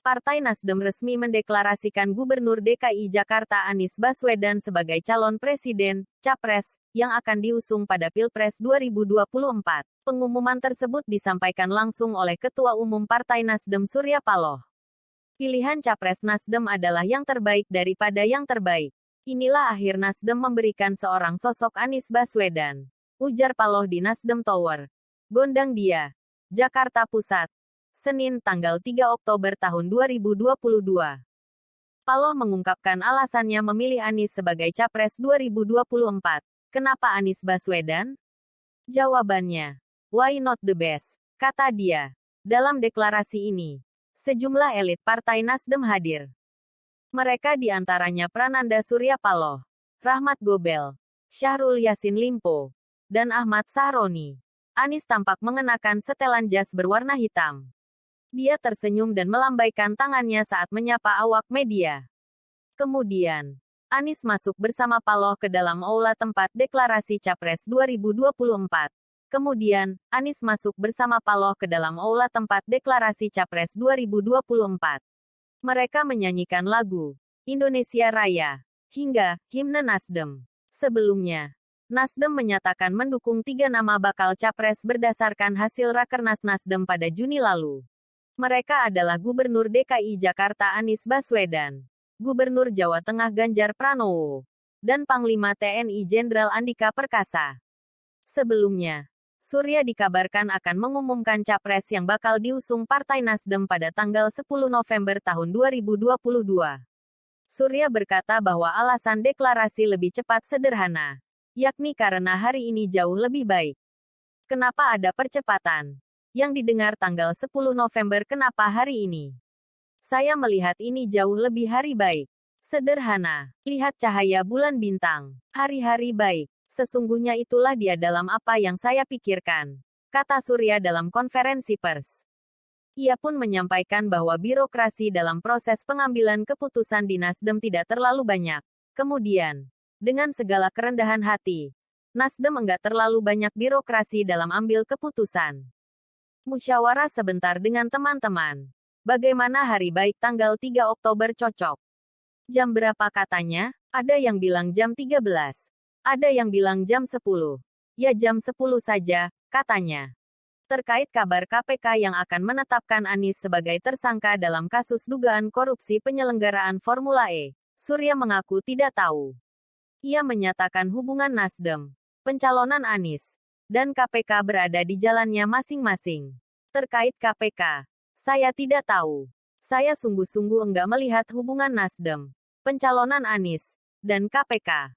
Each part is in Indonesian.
Partai Nasdem resmi mendeklarasikan Gubernur DKI Jakarta Anies Baswedan sebagai calon presiden, capres, yang akan diusung pada Pilpres 2024. Pengumuman tersebut disampaikan langsung oleh Ketua Umum Partai Nasdem Surya Paloh. Pilihan capres Nasdem adalah yang terbaik daripada yang terbaik. Inilah akhir Nasdem memberikan seorang sosok Anies Baswedan, ujar Paloh di Nasdem Tower, Gondang Dia, Jakarta Pusat, Senin tanggal 3 Oktober tahun 2022. Paloh mengungkapkan alasannya memilih Anies sebagai capres 2024. Kenapa Anies Baswedan? Jawabannya, why not the best, kata dia. Dalam deklarasi ini, sejumlah elit Partai Nasdem hadir. Mereka diantaranya Prananda Surya Paloh, Rahmat Gobel, Syahrul Yassin Limpo, dan Ahmad Sahroni. Anies tampak mengenakan setelan jas berwarna hitam. Dia tersenyum dan melambaikan tangannya saat menyapa awak media. Kemudian, Anies masuk bersama Paloh ke dalam aula tempat deklarasi Capres 2024. Kemudian, Anies masuk bersama Paloh ke dalam aula tempat deklarasi Capres 2024. Mereka menyanyikan lagu Indonesia Raya hingga himne Nasdem. Sebelumnya, Nasdem menyatakan mendukung 3 nama bakal capres berdasarkan hasil Rakernas Nasdem pada Juni lalu. Mereka adalah Gubernur DKI Jakarta Anies Baswedan, Gubernur Jawa Tengah Ganjar Pranowo, dan Panglima TNI Jenderal Andika Perkasa. Sebelumnya, Surya dikabarkan akan mengumumkan capres yang bakal diusung Partai Nasdem pada tanggal 10 November tahun 2022. Surya berkata bahwa alasan deklarasi lebih cepat sederhana, yakni karena hari ini jauh lebih baik. Kenapa ada percepatan? Yang didengar tanggal 10 November, kenapa hari ini? Saya melihat ini jauh lebih hari baik. Sederhana. Lihat cahaya bulan bintang. Hari-hari baik. Sesungguhnya itulah dia dalam apa yang saya pikirkan, kata Surya dalam konferensi pers. Ia pun menyampaikan bahwa birokrasi dalam proses pengambilan keputusan di Nasdem tidak terlalu banyak. Kemudian, dengan segala kerendahan hati, Nasdem enggak terlalu banyak birokrasi dalam ambil keputusan. Musyawarah sebentar dengan teman-teman. Bagaimana hari baik tanggal 3 Oktober cocok? Jam berapa katanya? Ada yang bilang jam 13. Ada yang bilang jam 10. Ya jam 10 saja, katanya. Terkait kabar KPK yang akan menetapkan Anies sebagai tersangka dalam kasus dugaan korupsi penyelenggaraan Formula E, Surya mengaku tidak tahu. Ia menyatakan hubungan Nasdem, pencalonan Anies, dan KPK berada di jalannya masing-masing. Terkait KPK, saya tidak tahu. Saya sungguh-sungguh enggak melihat hubungan Nasdem, pencalonan Anies, dan KPK.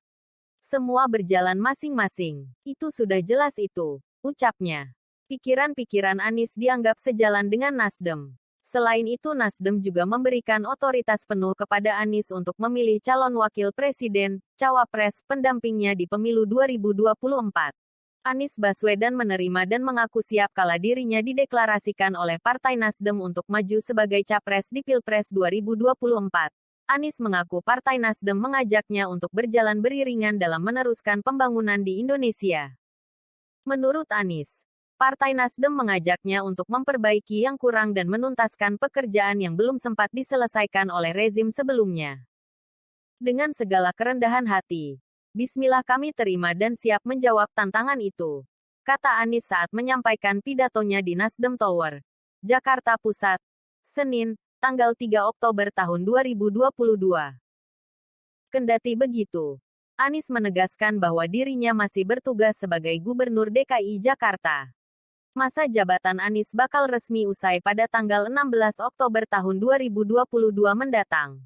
Semua berjalan masing-masing. Itu sudah jelas itu, ucapnya. Pikiran-pikiran Anies dianggap sejalan dengan Nasdem. Selain itu Nasdem juga memberikan otoritas penuh kepada Anies untuk memilih calon wakil presiden, cawapres, pendampingnya di pemilu 2024. Anies Baswedan menerima dan mengaku siap kala dirinya dideklarasikan oleh Partai Nasdem untuk maju sebagai capres di Pilpres 2024. Anies mengaku Partai Nasdem mengajaknya untuk berjalan beriringan dalam meneruskan pembangunan di Indonesia. Menurut Anies, Partai Nasdem mengajaknya untuk memperbaiki yang kurang dan menuntaskan pekerjaan yang belum sempat diselesaikan oleh rezim sebelumnya. Dengan segala kerendahan hati, Bismillah kami terima dan siap menjawab tantangan itu, kata Anies saat menyampaikan pidatonya di Nasdem Tower, Jakarta Pusat, Senin, tanggal 3 Oktober tahun 2022. Kendati begitu, Anies menegaskan bahwa dirinya masih bertugas sebagai Gubernur DKI Jakarta. Masa jabatan Anies bakal resmi usai pada tanggal 16 Oktober tahun 2022 mendatang.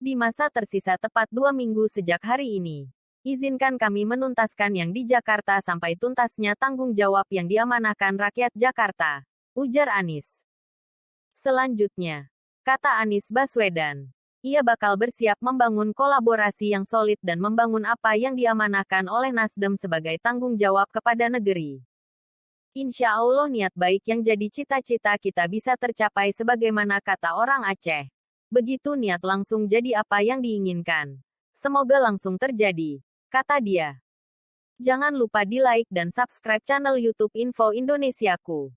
Di masa tersisa tepat 2 minggu sejak hari ini, izinkan kami menuntaskan yang di Jakarta sampai tuntasnya tanggung jawab yang diamanahkan rakyat Jakarta, ujar Anies. Selanjutnya, kata Anies Baswedan, ia bakal bersiap membangun kolaborasi yang solid dan membangun apa yang diamanahkan oleh Nasdem sebagai tanggung jawab kepada negeri. Insya Allah niat baik yang jadi cita-cita kita bisa tercapai sebagaimana kata orang Aceh. Begitu niat langsung jadi apa yang diinginkan. Semoga langsung terjadi, kata dia. Jangan lupa di like dan subscribe channel YouTube Info Indonesiaku.